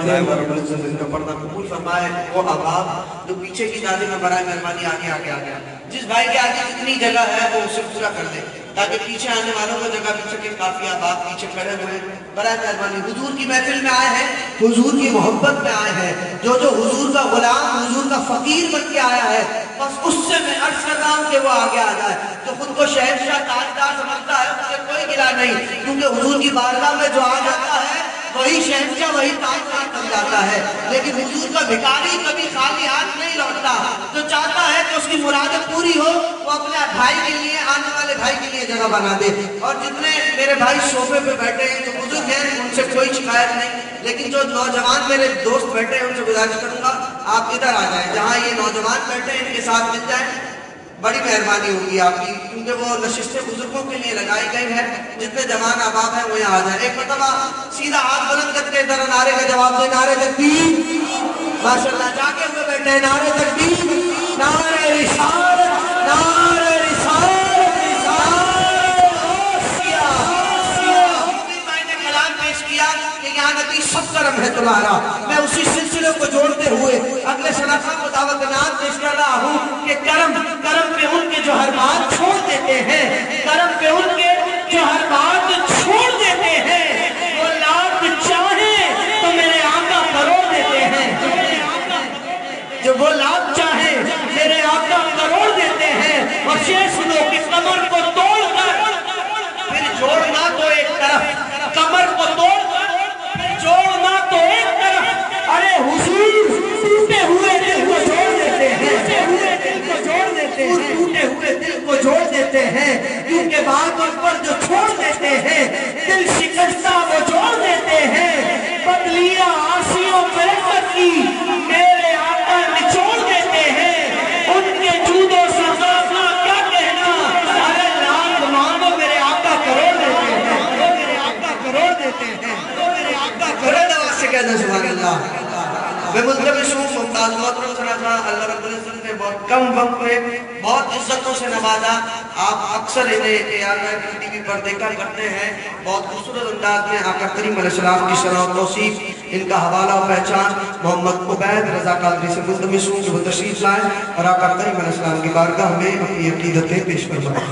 पढ़ना कबूल फरमाए। वो अहबाब जो पीछे की जाते में बराए मेहरबानी आगे आगे आ गया, जिस भाई के आगे जितनी जगह है वो उसे पूरा कर दे ताकि पीछे आने वालों को जगह मिल सके। काफी अहबाब पीछे खड़े हुए बराए मेहरबानी हुजूर की महफिल में आए हैं, हुजूर की मोहब्बत में आए हैं। जो जो हुजूर का गुलाम, हुजूर का फकीर बन के आया है, बस उससे मैं अर्ज कर रहा हूँ कि वो आगे आ जाए। तो खुद को शहंशाह ताजदार समझता है, उससे कोई गिला नहीं, क्योंकि हुजूर की बारगाह में जो आ जाता है वही शहंशाह, वही ताजदार बन जाता है। लेकिन हुजूर का भिखारी कभी खाली हाथ नहीं लौटता। जो चाहता है कि उसकी मुरादें पूरी हो, वो अपने भाई के लिए, आने वाले भाई के लिए जगह बना दे। और जितने मेरे भाई सोफे पे बैठे हैं, जो बुजुर्ग हैं, उनसे कोई शिकायत नहीं, लेकिन जो नौजवान मेरे दोस्त बैठे हैं उनसे गुजारिश करूंगा आप इधर आ जाएं, जहाँ ये नौजवान बैठे हैं इनके साथ मिल जाएं, बड़ी मेहरबानी होगी आपकी, क्योंकि वो नशिस्तें बुजुर्गों के लिए लगाई गई है। जितने जवान अहबाब हैं वो यहाँ आ जाए। एक मरतबा सीधा हाथ बुलंद करके जरा नारे का जवाब दे, नारे तकबीर। माशाल्लाह जाके हुए बैठे हैं, नारे तकबीर, नारे रिसालत, नारे रिसालत, सब करम है तुम्हारा। मैं उसी सिलसिले को जोड़ते हुए अगले शनाखा को दावत नाम पेश कर रहा हूँ कि करम पे उनके जो हर बात छोड़ देते हैं, करम पे उनके जो हर बात छोड़ देते हैं, वो लाख चाहे तो मेरे आका करोड़ देते हैं। जो वो लाख चाहे मेरे आका करोड़ देते हैं। और शेष लोग की कमर को तोड़कर फिर जोड़ना तो एक तरफ, कमर को तोड़कर जोड़ना तो एक तरफ, अरे हुजूर टूटे हुए दिल को जोड़ देते हैं, टूटे हुए दिल को जोड़ देते हैं, टूटे हुए दिल को जोड़ देते हैं। क्योंकि बात उन पर जो छोड़ देते हैं, दिल शिकस्ता वो जोड़ देते हैं। बदलियां आसियों पे की मेरे आका निचोड़ देते हैं। उनके जूदो सजा क्या कहना, अरे लाख मांगो मेरे आका करोड़ देते हैं, मेरे आका करोड़ देते हैं, मेरे आका करोड़ से कहना सुभान अल्लाह। मैं मुल्तमिस हूँ मुमताज मोहतरम सनाखा, अल्लाह रब्बुल इज्जत ने बहुत कम वक्त में बहुत इज्जतों से नवाजा। आप अक्सर इन्हें टीवी पर देखा करते हैं। बहुत खूबसूरत अंदाज में आका करीम अलैहिस्सलाम की शरह और तौसीफ, इनका हवाला और पहचान मोहम्मद उबैद रज़ा कादरी से मुल्तमिस हूँ कि वो तशरीफ लाएं और आका करीम अलैहिस्सलाम की बारगाह में अपनी अकीदतें पेश फरमाएं।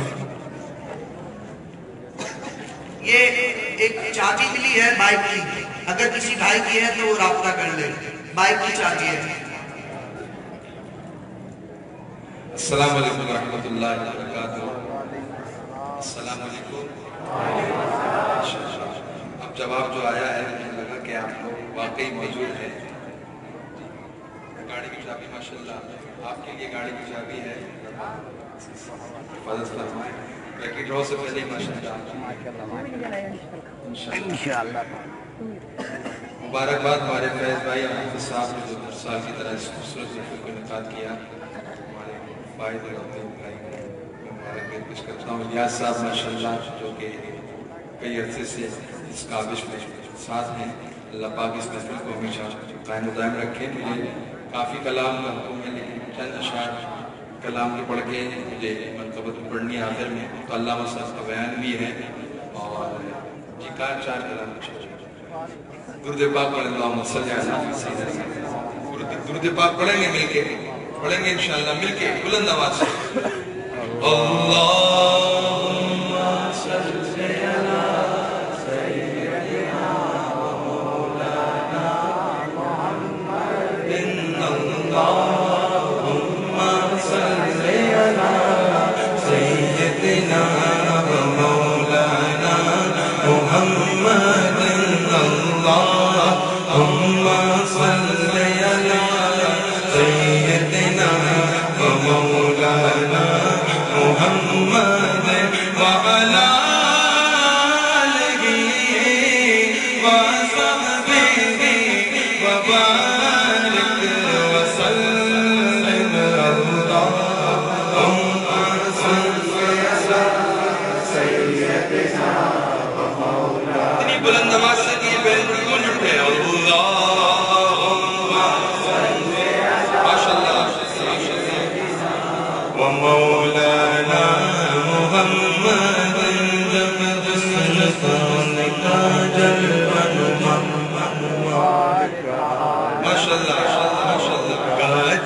ये एक चाबी मिली है बाइक की, अगर किसी भाई की है तो वो राब्ता कर ले, बाइक की चाबी है। अस्सलाम वालेकुम रहमतुल्लाहि व बरकातहू। अस्सलाम वालेकुम। अब जवाब जो आया है मुझे लगा कि आप लोग वाकई मौजूद हैं। गाड़ी की चाबी माशाल्लाह आपके लिए गाड़ी की चाबी है, हिफाजत फरमाएं। लकी ड्रॉ से पहले माशाल्लाह मुबारकबाद हमारे फैज भाई और साहब ने जो हर साल की तरह इस खूबसूरत महफिल को इनेकाद किया। हमारे भाई मुबारक पेश करता हूँ। इलियास साहब माशाल्लाह जो कि कई अरसे से इस काबिश में साथ हैं। अल्लाह पाक इस महफिल को हमेशा कायम दायम रखे। मुझे काफ़ी कलाम का हुक्म है, लेकिन चंद अशार कलाम के पढ़ के मुझे मनकबत पढ़नी आखिर में, तो अल्लामा साहब का बयान भी है और जी का चार कलाम दुरूद पाक दुरूद पाक पढ़ेंगे मिलके, पढ़ेंगे इंशाअल्लाह मिलके बुलंद आवाज से। अल्लाहुम्मा सल्ली अला सय्यिदिना व मौलाना मुहम्मदिन। अल्लाहुम्मा सल्ली अला सय्यिदिना व मौलाना मुहम्मदिन। अल्लाहुम्मा सल्ली अला सय्यिदिना व मौलाना मुहम्मद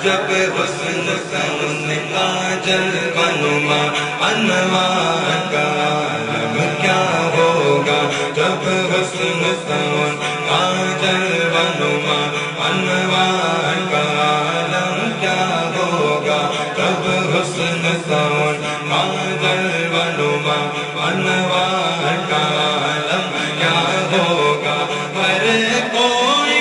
جب حسن سن کاجل بنما انوار کا عالم کیا ہوگا جب حسن سن کاجل بنما انوار کا عالم کیا ہوگا جب حسن سن کاجل بنما انوار کا عالم کیا ہوگا ہر کوئی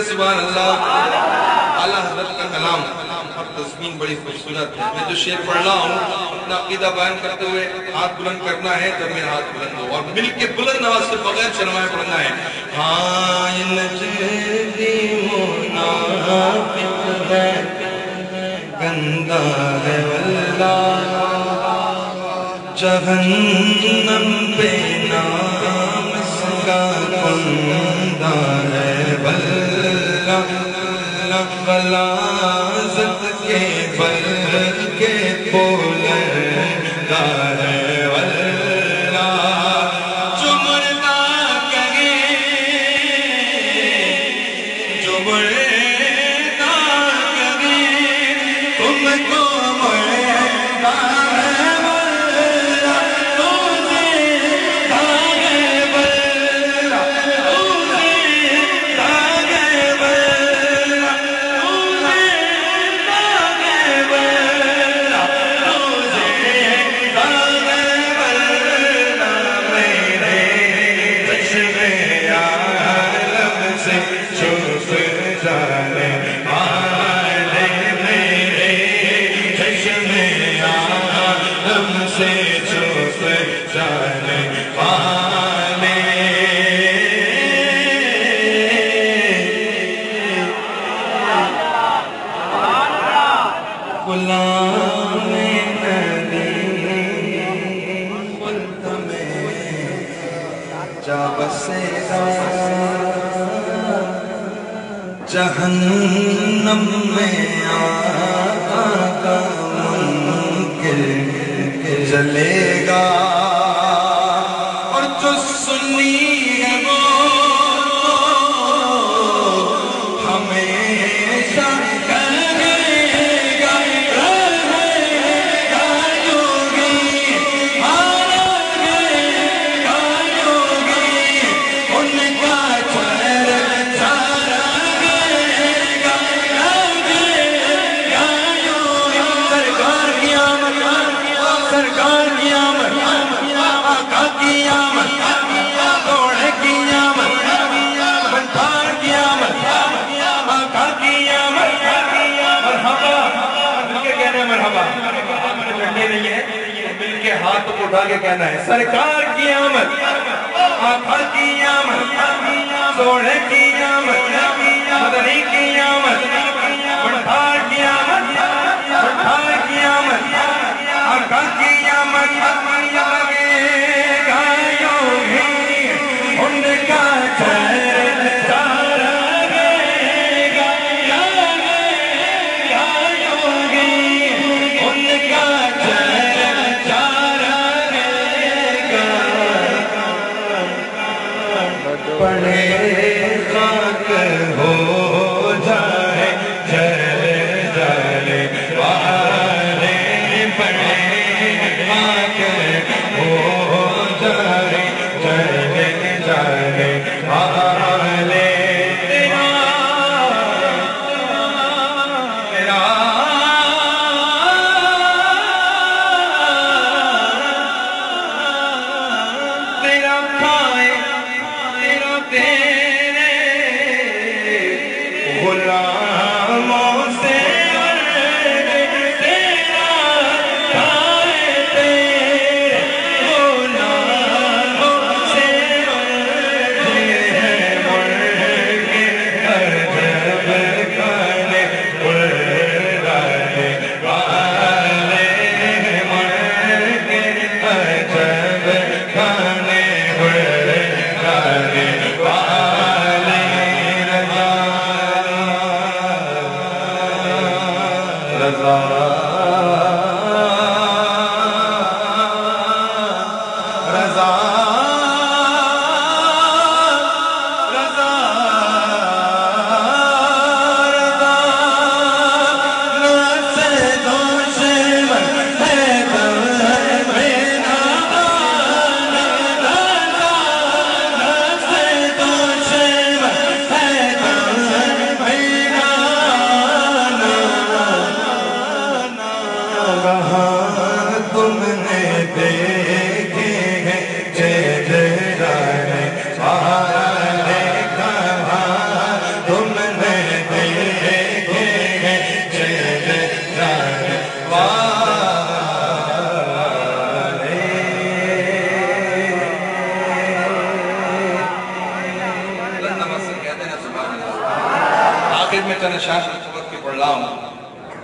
سبحان اللہ اعلیٰ حضرت کا کلام اور تزمین بڑی خوبصورت ہے. میں جو شعر پڑھ رہا ہوں اپنا عقیدہ بیان کرتے ہوئے ہاتھ بلند کرنا ہے جب میرا ہاتھ بلند ہو اور مل کے بلند آواز سے بغیر شرمائے پڑھنا ہے. ہاں نجدی منافق ہے گندہ ہے واللہ جہنم پہ نام اس کا کندہ ہے غلاظت کے بل کے بولندہ ہے واللہ جو مردہ کہے جو مردہ کہے تم کو مردہ ہے جہنم میں آقا کا منکر جلے گا اور جو سنی ہے وہ ہمیشہ مرحبا مل کے کہنا ہے مرحبا چڑھنے نہیں ہے مل کے ہاتھ کو اٹھا کے کہنا ہے سرکار کی آمد آقا کی آمد سوڑے کی آمد مدنی کی آمد بڑھار کی آمد بڑھار کی آمد آقا کی آمد لگے گایوں بھی ان کا پڑے خاک ہو جائے جلے جلے والے پڑے خاک ہو جائے جلے جلے والے تیرا کھائے تیرے غلاموں سے تیرا کھائے تیرے غلاموں سے مر کے عجب کھانے اڑانے والے مر کے عجب کھانے اڑانے والے رضا رضا رضا رضا ناچے دوش من ہے تم نے دیکھے ہیں چہرے والے کہاں تم نے دیکھے ہیں چہرے والے آخر میں چند اشعار خبر کے پڑھ رہا ہوں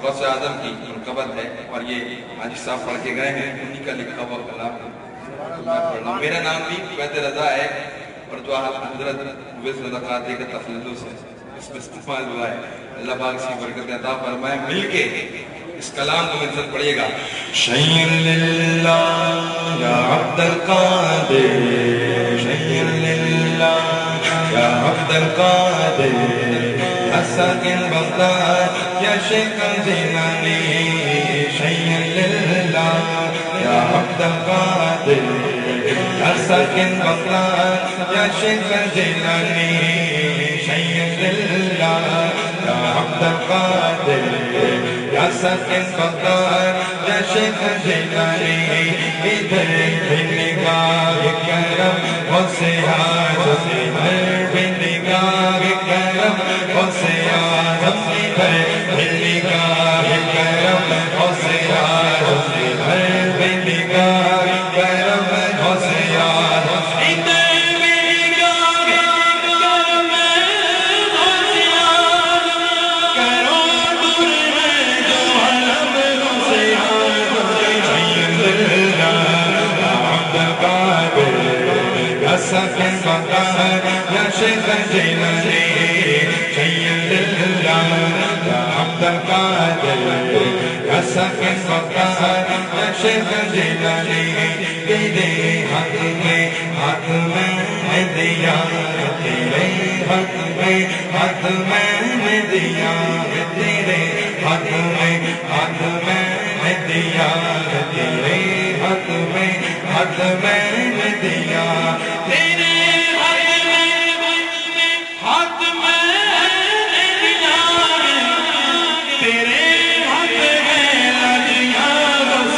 غوث اعظم کی قبر ہے اور یہ حاجی صاحب پڑھ کے گئے ہیں انہی کا لکھا ہوا کلام ہے میں پڑھ رہا ہوں میرا نام بھی فیض رضا ہے اور جو حضرت ویس رضا قادری کا تخلص ہے اس میں استعمال ہوا ہے اللہ پاک اسی برکت عطا فرمائے مل کے اس کلام کو منزل پڑھیے گا شیء للہ یا عبد القادر شیء للہ یا عبد القادر ساکن بغداد یا شیخ الجیلانی شیء للہ یا عبد القادر ساکن بغداد یا شیخ الجیلانی شیء للہ یا عبد القادر یا ساکن بغداد یا شیخ الجیلانی ادھر بھی نگاہ کرم و سیاحت ادھر بھی نگاہ کرم و سیاحت ادھر بھی نگاہ کرم و سیاحت ادھر بھی نگاہ کرم و سیاحت ادھر بھی نگاہ کرم و سیاحت کرو دور میں جو حرم و سیاحت شیء للہ یا عبد القادر یا ساکن بغداد یا شیخ الجیلانی شیء للہ یا عبد القادر یا ساکن بغداد یا شیخ الجیلانی تیرے حق میں دیا تیرے حق میں دیا تیرے حق میں دیا تیرے حق میں دیا تیرے حق میں دیا تیرے حق میں دیا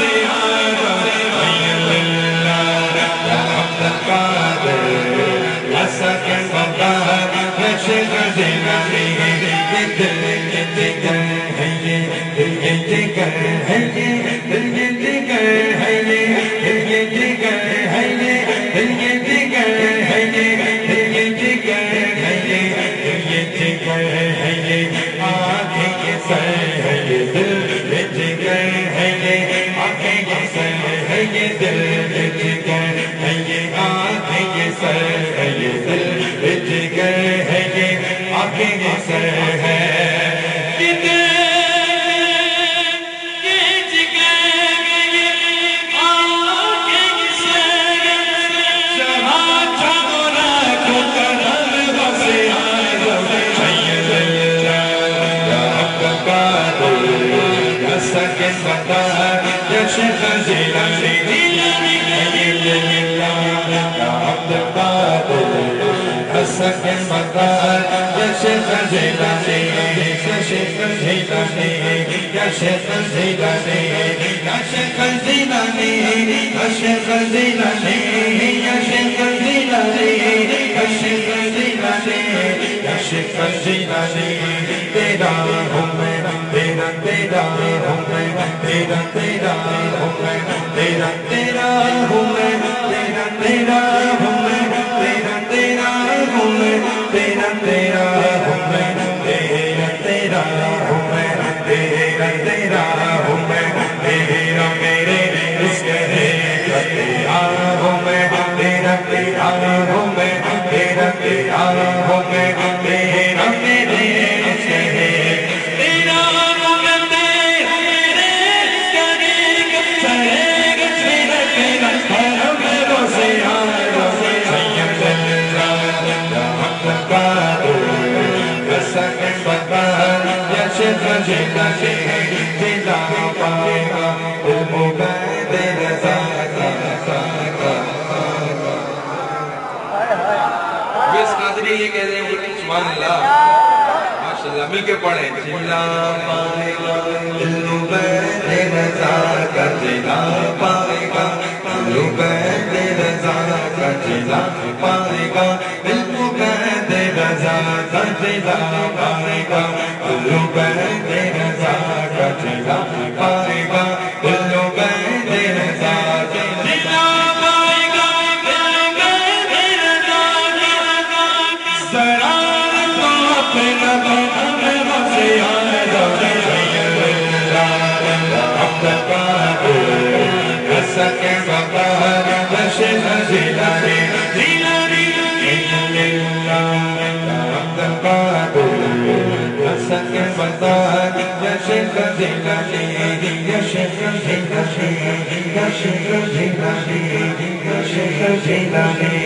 شیء للہ یا عبد القادر یا ساکن بغداد یا شیخ الجیلانی یہ دل کے جگر ہے یہ یہ کہہ رہے ہیں سبحان اللہ ماشاءاللہ مل کے پڑھیں جلا پائے گا دلو بید رضا کا جلا پائے گا دلو بید رضا کا جلا پائے گا دلو بید رضا کا جلا پائے گا دلو بید رضا کا جلا پائے گا دلو بید رضا کا جلا Jilani